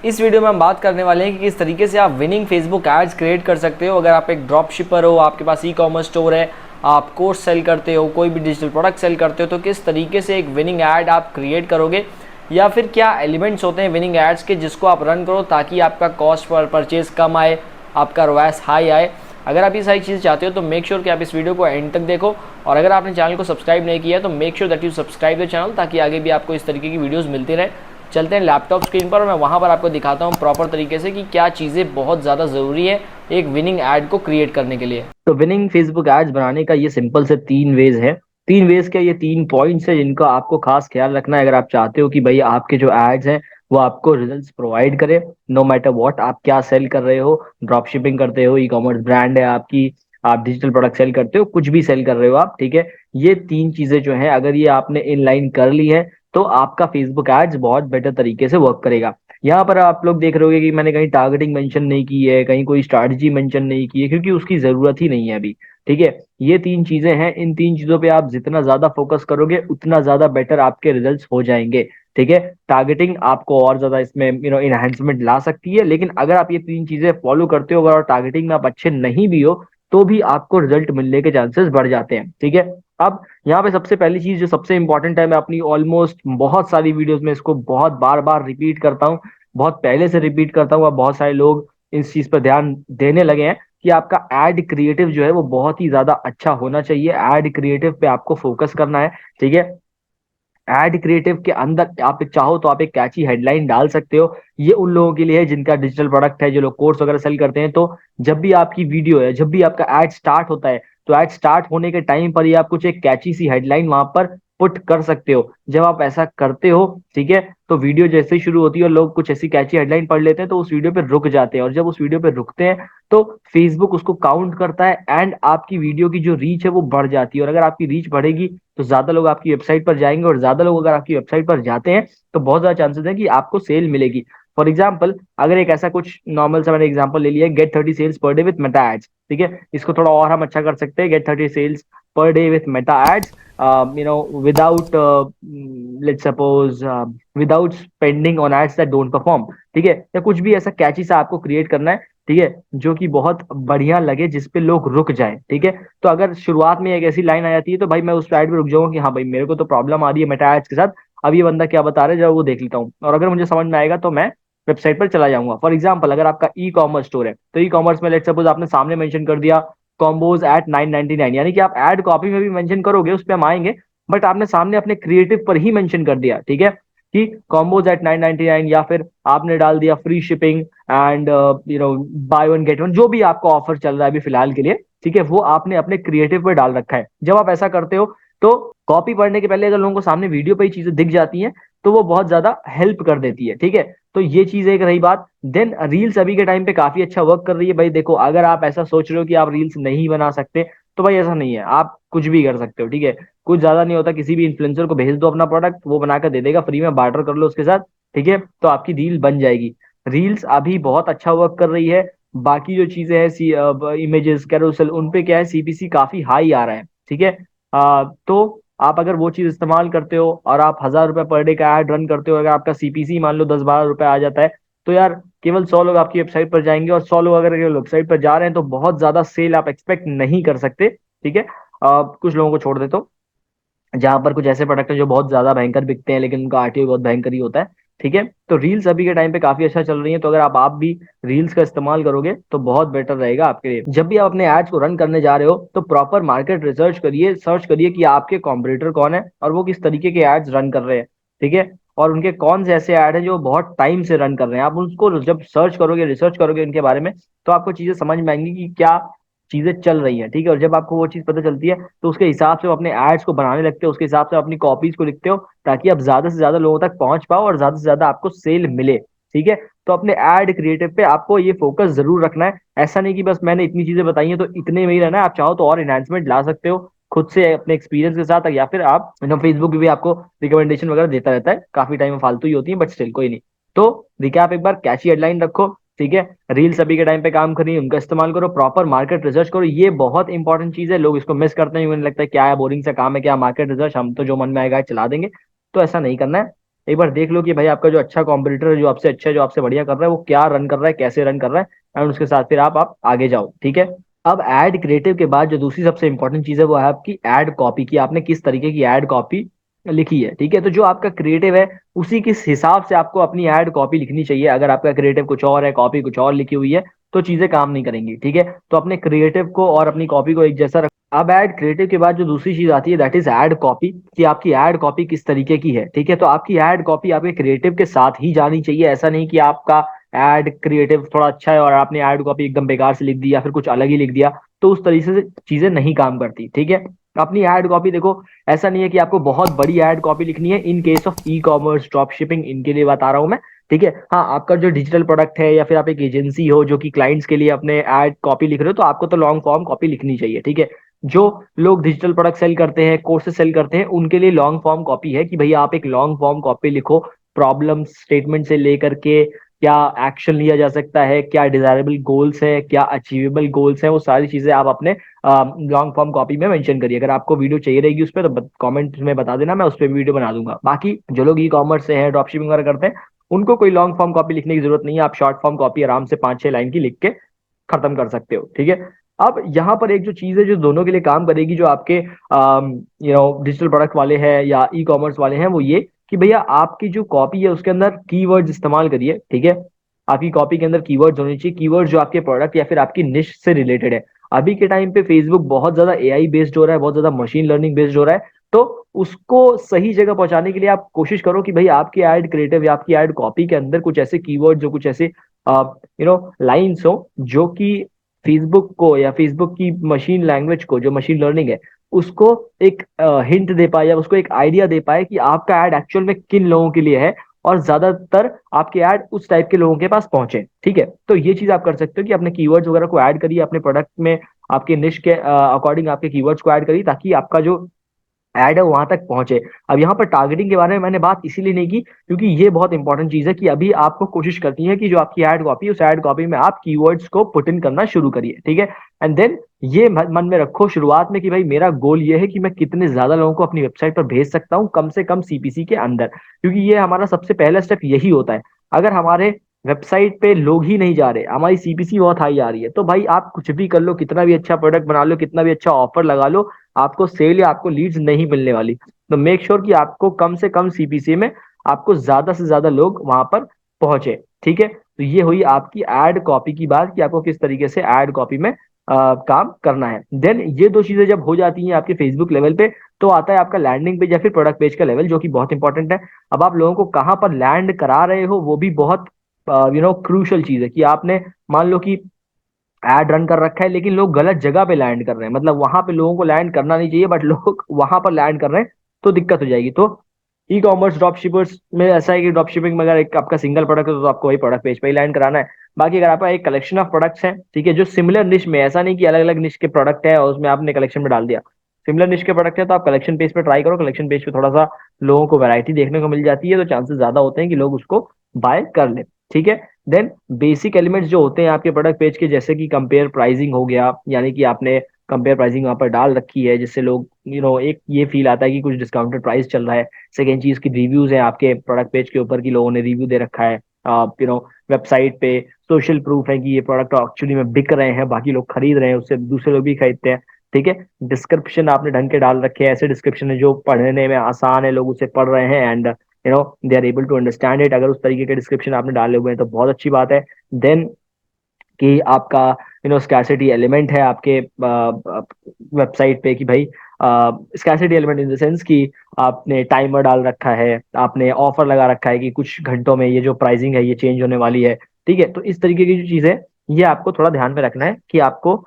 इस वीडियो में हम बात करने वाले हैं कि किस तरीके से आप विनिंग फेसबुक एड्स क्रिएट कर सकते हो। अगर आप एक ड्रॉप शिपर हो, आपके पास ई कॉमर्स स्टोर है, आप कोर्स सेल करते हो, कोई भी डिजिटल प्रोडक्ट सेल करते हो, तो किस तरीके से एक विनिंग एड आप क्रिएट करोगे, या फिर क्या एलिमेंट्स होते हैं विनिंग एड्स के जिसको आप रन करो ताकि आपका कॉस्ट पर परचेज कम आए, आपका रॉयस हाई आए। अगर आप ये सारी चीज़ें चाहते हो तो मेक श्योर कि आप इस वीडियो को एंड तक देखो, और अगर आपने चैनल को सब्सक्राइब नहीं किया है तो make sure that you subscribe the channel, ताकि आगे भी आपको इस तरीके की वीडियोस मिलती रहे। चलते हैं लैपटॉप स्क्रीन पर और मैं वहाँ पर आपको दिखाता हूँ प्रॉपर तरीके से कि क्या चीज़ें बहुत ज़्यादा ज़रूरी है एक विनिंग ऐड को क्रिएट करने के लिए। तो विनिंग फेसबुक एड्स बनाने का ये सिंपल से 3 वेज है। 3 वेज के ये 3 पॉइंट्स है जिनका आपको खास ख्याल रखना है अगर आप चाहते हो कि भाई आपके जो एड्स हैं वो आपको रिजल्ट्स प्रोवाइड करे, नो मैटर व्हाट आप क्या सेल कर रहे हो। ड्रॉप शिपिंग करते हो, ई कॉमर्स ब्रांड है आपकी, आप डिजिटल प्रोडक्ट सेल करते हो, कुछ भी सेल कर रहे हो आप, ठीक है। ये 3 चीजें जो है अगर ये आपने इनलाइन कर ली है तो आपका फेसबुक एड्स बहुत बेटर तरीके से वर्क करेगा। यहाँ पर आप लोग देख रहे होगे कि मैंने कहीं टारगेटिंग मेंशन नहीं की है, कहीं कोई स्ट्रैटेजी मेंशन नहीं की है, क्योंकि उसकी जरूरत ही नहीं है अभी, ठीक है। ये 3 चीजें हैं, इन 3 चीजों पे आप जितना ज्यादा फोकस करोगे उतना ज्यादा बेटर आपके रिजल्ट्स हो जाएंगे, ठीक है। टारगेटिंग आपको और ज्यादा इसमें इनहेंसमेंट ला सकती है, लेकिन अगर आप ये 3 चीजें फॉलो करते हो और टारगेटिंग में आप अच्छे नहीं भी हो तो भी आपको रिजल्ट मिलने के चांसेस बढ़ जाते हैं, ठीक है। अब यहाँ पे सबसे पहली चीज जो सबसे इंपॉर्टेंट है, मैं अपनी ऑलमोस्ट बहुत सारी वीडियोस में इसको बहुत बार बार रिपीट करता हूँ, बहुत पहले से रिपीट करता हूँ, अब बहुत सारे लोग इस चीज पर ध्यान देने लगे हैं कि आपका एड क्रिएटिव जो है वो बहुत ही ज्यादा अच्छा होना चाहिए। एड क्रिएटिव पे आपको फोकस करना है, ठीक है। एड क्रिएटिव के अंदर आप चाहो तो आप एक कैची हेडलाइन डाल सकते हो। ये उन लोगों के लिए है जिनका डिजिटल प्रोडक्ट है, जो लोग कोर्स वगैरह सेल करते हैं, तो जब भी आपकी वीडियो है, जब भी आपका एड स्टार्ट होता है, तो एड स्टार्ट होने के टाइम पर ही आप कुछ एक कैची सी हेडलाइन वहां पर पुट कर सकते हो। जब आप ऐसा करते हो, ठीक है, तो वीडियो जैसे ही शुरू होती है और लोग कुछ ऐसी कैची हेडलाइन पढ़ लेते हैं तो उस वीडियो पे रुक जाते हैं, और जब उस वीडियो पे रुकते हैं तो फेसबुक उसको काउंट करता है एंड आपकी वीडियो की जो रीच है वो बढ़ जाती है। और अगर आपकी रीच बढ़ेगी तो ज्यादा लोग आपकी वेबसाइट पर जाएंगे, और ज्यादा लोग अगर आपकी वेबसाइट पर जाते हैं तो बहुत ज्यादा चांसेस है कि आपको सेल मिलेगी। फॉर एग्जाम्पल, अगर एक ऐसा कुछ नॉर्मल सा मैंने एग्जाम्पल ले लिया है, get 30 sales per day with Meta ads, ठीक है। इसको थोड़ा और हम अच्छा कर सकते हैं, get 30 sales per day with Meta ads, without let's suppose without spending on ads that don't perform, ठीक है। या कुछ भी ऐसा कैची सा आपको क्रिएट करना है, ठीक है, जो कि बहुत बढ़िया लगे, जिसपे लोग रुक जाए, ठीक है। तो अगर शुरुआत में एक ऐसी लाइन आ जाती है तो भाई मैं उस साइड पे रुक जाऊंगा कि हाँ भाई मेरे को तो प्रॉब्लम आ रही है मेटा एड्स के साथ, अब ये बंदा क्या बता रहा है जब वो देख लेता हूँ, और अगर मुझे समझ में आएगा तो मैं वेबसाइट पर चला जाऊंगा। फॉर एग्जाम्पल, अगर आपका ई कॉमर्स स्टोर है तो ई कॉमर्स में लेट्स सपोज आपने सामने मेंशन कर दिया कॉम्बोज एट 999, यानी कि आप एड कॉपी में भी मेंशन करोगे, उस पर हम आएंगे, बट आपने सामने अपने क्रिएटिव पर ही मेंशन कर दिया, ठीक है, कि कॉम्बोज एट 999, या फिर आपने डाल दिया free shipping and by one get one, जो भी आपका ऑफर चल रहा है अभी फिलहाल के लिए, ठीक है, वो आपने अपने क्रिएटिव पर डाल रखा है। जब आप ऐसा करते हो तो कॉपी पढ़ने के पहले अगर लोगों को सामने वीडियो पे ही चीजें दिख जाती हैं तो वो बहुत ज्यादा हेल्प कर देती है, ठीक है। तो ये चीज एक रही बात। देन रील्स अभी के टाइम पे काफी अच्छा वर्क कर रही है। भाई देखो, अगर आप ऐसा सोच रहे हो कि आप रील्स नहीं बना सकते तो भाई ऐसा नहीं है, आप कुछ भी कर सकते हो, ठीक है। कुछ ज्यादा नहीं होता, किसी भी इन्फ्लुएंसर को भेज दो अपना प्रोडक्ट, वो बनाकर दे देगा फ्री में, बार्टर कर लो उसके साथ, ठीक है, तो आपकी रील बन जाएगी। रील्स अभी बहुत अच्छा वर्क कर रही है। बाकी जो चीजें हैं, इमेजेस कैरोसेल, उन पे क्या है, सीपीसी काफी हाई आ रहा है, ठीक है। तो आप अगर वो चीज इस्तेमाल करते हो और आप 1000 रुपए पर डे का एड रन करते हो, अगर आपका सीपीसी मान लो 10-12 रुपए आ जाता है, तो यार केवल 100 लोग आपकी वेबसाइट पर जाएंगे, और 100 लोग अगर केवल वेबसाइट पर जा रहे हैं तो बहुत ज्यादा सेल आप एक्सपेक्ट नहीं कर सकते, ठीक है। कुछ लोगों को छोड़ दे तो, जहां पर कुछ ऐसे प्रोडक्ट हैं जो बहुत ज्यादा भयंकर बिकते हैं लेकिन उनका आरटीओ बहुत भयंकर ही होता है, ठीक है। तो रील्स अभी के टाइम पे काफी अच्छा चल रही है, तो अगर आप भी रील्स का इस्तेमाल करोगे तो बहुत बेटर रहेगा आपके लिए। जब भी आप अपने एड्स को रन करने जा रहे हो तो प्रॉपर मार्केट रिसर्च करिए, सर्च करिए कि आपके कॉम्पिटिटर कौन है और वो किस तरीके के एड्स रन कर रहे हैं, ठीक है, और उनके कौन से ऐसे ऐड हैं जो बहुत टाइम से रन कर रहे हैं। आप उसको जब सर्च करोगे, रिसर्च करोगे उनके बारे में, तो आपको चीजें समझ में आएंगी कि क्या चीजें चल रही हैं, ठीक है। और जब आपको वो चीज पता चलती है तो उसके हिसाब से आप अपने एड्स को बनाने लगते हो, उसके हिसाब से अपनी कॉपीज को लिखते हो, ताकि आप ज्यादा से ज्यादा लोगों तक पहुंच पाओ और ज्यादा से ज्यादा आपको सेल मिले, ठीक है। तो अपने एड क्रिएटिव पे आपको ये फोकस जरूर रखना है। ऐसा नहीं कि बस मैंने इतनी चीजें बताई हैं तो इतने में ही रहना है, आप चाहो तो और इनहेंसमेंट ला सकते हो खुद से अपने एक्सपीरियंस के साथ, या फिर आप फेसबुक भी आपको रिकमेंडेशन वगैरह देता रहता है, काफी टाइम में फालतू ही होती है बट स्टिल कोई नहीं। तो रिकैप एक बार, कैची हेडलाइन रखो, ठीक है। रील्स अभी के टाइम पे काम कर रही है, उनका इस्तेमाल करो, प्रॉपर मार्केट रिसर्च करो, ये बहुत इंपॉर्टेंट चीज है। लोग इसको मिस करते हैं, उन्हें लगता है क्या है, बोरिंग सा काम है क्या मार्केट रिसर्च, हम तो जो मन में आएगा चला देंगे, तो ऐसा नहीं करना है। एक बार देख लो कि भाई आपका जो अच्छा कॉम्पिटिटर है, जो आपसे अच्छा है, जो आपसे बढ़िया कर रहा है, वो क्या रन कर रहा है, कैसे रन कर रहा है, एंड उसके साथ फिर आप आगे जाओ। ठीक है। अब एड क्रिएटिव के बाद जो दूसरी सबसे इंपॉर्टेंट चीज है वो है आपकी एड कॉपी, की आपने किस तरीके की एड कॉपी लिखी है। ठीक है। तो जो आपका क्रिएटिव है उसी किस हिसाब से आपको अपनी एड कॉपी लिखनी चाहिए। अगर आपका क्रिएटिव कुछ और है, कॉपी कुछ और लिखी हुई है, तो चीजें काम नहीं करेंगी। ठीक है। तो अपने क्रिएटिव को और अपनी कॉपी को एक जैसा रख। अब एड क्रिएटिव के बाद जो दूसरी चीज आती है दैट इज एड कॉपी, कि आपकी एड कॉपी किस तरीके की है। ठीक है। तो आपकी एड कॉपी आपके क्रिएटिव के साथ ही जानी चाहिए। ऐसा नहीं कि आपका एड क्रिएटिव थोड़ा अच्छा है और आपने एड कॉपी एकदम बेकार से लिख दी या फिर कुछ अलग ही लिख दिया, तो उस तरीके से चीजें नहीं काम करती। ठीक है। अपनी एड कॉपी देखो, ऐसा नहीं है कि आपको बहुत बड़ी एड कॉपी लिखनी है। In case of e commerce, drop shipping, इनके लिए बता रहा हूं मैं। ठीक है। हाँ, आपका जो डिजिटल प्रोडक्ट है या फिर आप एक एजेंसी हो जो कि क्लाइंट्स के लिए अपने एड कॉपी लिख रहे हो, तो आपको तो लॉन्ग फॉर्म कॉपी लिखनी चाहिए। ठीक है। जो लोग डिजिटल प्रोडक्ट सेल करते हैं, कोर्सेज सेल करते हैं, उनके लिए लॉन्ग फॉर्म कॉपी है कि भैया आप एक लॉन्ग फॉर्म कॉपी लिखो। प्रॉब्लम स्टेटमेंट से लेकर के क्या एक्शन लिया जा सकता है, क्या डिजायरेबल गोल्स है, क्या अचीवेबल गोल्स है, वो सारी चीजें आप अपने लॉन्ग फॉर्म कॉपी में मेंशन करिए। अगर आपको वीडियो चाहिए रहेगी उस पर तो कमेंट में बता देना, मैं उस पर वीडियो बना दूंगा। बाकी जो लोग ई कॉमर्स से हैं, ड्रॉप शिपिंग वगैरह करते हैं, उनको कोई लॉन्ग फॉर्म कॉपी लिखने की जरूरत नहीं है। आप शॉर्ट फॉर्म कॉपी आराम से 5-6 लाइन की लिख के खत्म कर सकते हो। ठीक है। अब यहाँ पर एक जो चीज है जो दोनों के लिए काम करेगी, जो आपके डिजिटल प्रोडक्ट वाले हैं या ई कॉमर्स वाले हैं, वो ये कि भैया आपकी जो कॉपी है उसके अंदर कीवर्ड्स इस्तेमाल करिए। ठीक है। आपकी कॉपी के अंदर कीवर्ड्स होने चाहिए, कीवर्ड्स जो आपके प्रोडक्ट या फिर आपकी निश से रिलेटेड है। अभी के टाइम पे फेसबुक बहुत ज्यादा एआई बेस्ड हो रहा है, बहुत ज्यादा मशीन लर्निंग बेस्ड हो रहा है। तो उसको सही जगह पहुंचाने के लिए आप कोशिश करो कि भाई आपकी एड क्रिएटिव या आपकी एड कॉपी के अंदर कुछ ऐसे कीवर्ड, जो कुछ ऐसे लाइंस हो जो कि फेसबुक को या फेसबुक की मशीन लैंग्वेज को, जो मशीन लर्निंग है, उसको एक हिंट दे पाए या उसको एक आइडिया दे पाए कि आपका एड एक्चुअल में किन लोगों के लिए है, और ज्यादातर आपके ऐड उस टाइप के लोगों के पास पहुंचे। ठीक है। तो ये चीज आप कर सकते हो कि अपने कीवर्ड्स वगैरह को ऐड करिए अपने प्रोडक्ट में, आपके निश के अकॉर्डिंग आपके कीवर्ड्स को ऐड करिए, ताकि आपका जो ऐड है वहां तक पहुंचे। अब यहाँ पर टारगेटिंग के बारे में मैंने बात इसीलिए नहीं की क्योंकि ये बहुत इंपॉर्टेंट चीज है कि अभी आपको कोशिश करती है कि जो आपकी ऐड कॉपी, उस ऐड कॉपी में आप कीवर्ड्स को पुट इन करना शुरू करिए। ठीक है। एंड देन ये मन में रखो शुरुआत में कि भाई मेरा गोल ये है कि मैं कितने ज्यादा लोगों को अपनी वेबसाइट पर भेज सकता हूँ कम से कम सीपीसी के अंदर, क्योंकि ये हमारा सबसे पहला स्टेप यही होता है। अगर हमारे वेबसाइट पे लोग ही नहीं जा रहे, हमारी सीपीसी बहुत हाई आ रही है, तो भाई आप कुछ भी कर लो, कितना भी अच्छा प्रोडक्ट बना लो, कितना भी अच्छा ऑफर लगा लो, आपको सेल या आपको लीड्स नहीं मिलने वाली। तो मेक श्योर कि आपको कम से कम सीपीसी में आपको ज्यादा से ज्यादा लोग वहां पर पहुंचे। ठीक है। तो ये हुई आपकी एड कॉपी की बात कि आपको किस तरीके से एड कॉपी में काम करना है। देन ये दो चीजें जब हो जाती हैं आपके फेसबुक लेवल पे, तो आता है आपका लैंडिंग पेज या फिर प्रोडक्ट पेज का लेवल, जो कि बहुत इंपॉर्टेंट है। अब आप लोगों को कहाँ पर लैंड करा रहे हो, वो भी बहुत क्रूशल चीज है। कि आपने मान लो कि एड रन कर रखा है लेकिन लोग गलत जगह पे लैंड कर रहे हैं, मतलब वहां पे लोगों को लैंड करना नहीं चाहिए बट लोग वहां पर लैंड कर रहे हैं, तो दिक्कत हो जाएगी। तो ई कॉमर्स ड्रॉप शिपर्स में ऐसा है कि ड्रॉप शिपिंग में अगर एक आपका सिंगल प्रोडक्ट है तो आपको वही प्रोडक्ट पेज पे ही लैंड कराना है। बाकी अगर आपका एक कलेक्शन ऑफ प्रोडक्ट्स है, ठीक है, जो सिमिलर निश में, ऐसा नहीं कि अलग अलग निश के प्रोडक्ट है और उसमें आपने कलेक्शन में डाल दिया। सिमिलर निश के प्रोडक्ट है तो आप कलेक्शन पेज पे ट्राई करो। कलेक्शन पेज पे थोड़ा सा लोगों को वैरायटी देखने को मिल जाती है, तो चांसेस ज्यादा होते हैं कि लोग उसको बाय कर ले। ठीक है। देन बेसिक एलिमेंट्स जो होते हैं आपके प्रोडक्ट पेज के, जैसे कि कंपेयर प्राइसिंग हो गया, यानी कि आपने कंपेयर प्राइसिंग वहां पर डाल रखी है जिससे लोग एक ये फील आता है कि कुछ डिस्काउंटेड प्राइस चल रहा है। सेकेंड चीज की रिव्यूज है आपके प्रोडक्ट पेज के ऊपर कि लोगों ने रिव्यू दे रखा है। वेबसाइट पे सोशल प्रूफ है कि ये प्रोडक्ट एक्चुअली में बिक रहे हैं, बाकी लोग खरीद रहे हैं, उससे दूसरे लोग भी खरीदते हैं। ठीक है। डिस्क्रिप्शन आपने ढंग के डाल रखे हैं, ऐसे डिस्क्रिप्शन है जो पढ़ने में आसान है, लोग उसे पढ़ रहे हैं and they are able to understand it. अगर उस तरीके के डिस्क्रिप्शन आपने डाले हुए हैं तो बहुत अच्छी बात है। देन कि आपका स्कैरसिटी एलिमेंट है आपके वेबसाइट पे कि भाई scarcity element in the sense कि आपने टाइमर डाल रखा है, आपने ऑफर लगा रखा है कि कुछ घंटों में ये जो प्राइसिंग है ये चेंज होने वाली है। ठीक है। तो इस तरीके की जो चीजें, ये आपको थोड़ा ध्यान में रखना है कि आपको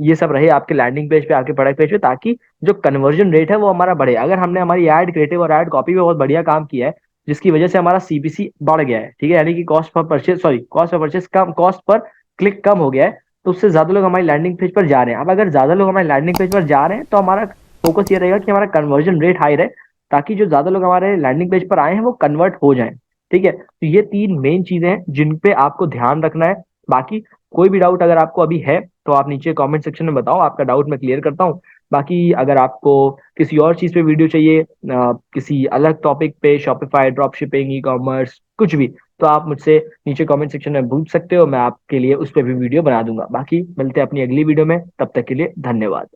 ये सब रहे आपके लैंडिंग पेज पे, आपके प्रोडक्ट पेज पे, ताकि जो कन्वर्जन रेट है वो हमारा बढ़े। अगर हमने हमारी एड क्रिएटिव और एड कॉपी पे बहुत बढ़िया काम किया है, जिसकी वजह से हमारा सीपीसी बढ़ गया है, ठीक है, यानी कि cost per purchase, sorry cost per purchase कम, कॉस्ट पर क्लिक कम हो गया है, तो उससे ज्यादा लोग हमारी लैंडिंग पेज पर जा रहे हैं। अब अगर ज्यादा लोग हमारे लैंडिंग पेज पर जा रहे हैं तो हमारा फोकस ये रहेगा कि हमारा कन्वर्जन रेट हाई रहे, ताकि जो ज्यादा लोग हमारे लैंडिंग पेज पर आए हैं वो कन्वर्ट हो जाएं। ठीक है। तो ये तीन मेन चीजें हैं जिन पे आपको ध्यान रखना है। बाकी कोई भी डाउट अगर आपको अभी है तो आप नीचे कमेंट सेक्शन में बताओ, आपका डाउट मैं क्लियर करता हूँ। बाकी अगर आपको किसी और चीज़ पे वीडियो चाहिए, किसी अलग टॉपिक पे, Shopify, drop shipping, e commerce, कुछ भी, तो आप मुझसे नीचे कमेंट सेक्शन में पूछ सकते हो, मैं आपके लिए उस पर भी वीडियो बना दूंगा। बाकी मिलते हैं अपनी अगली वीडियो में, तब तक के लिए धन्यवाद।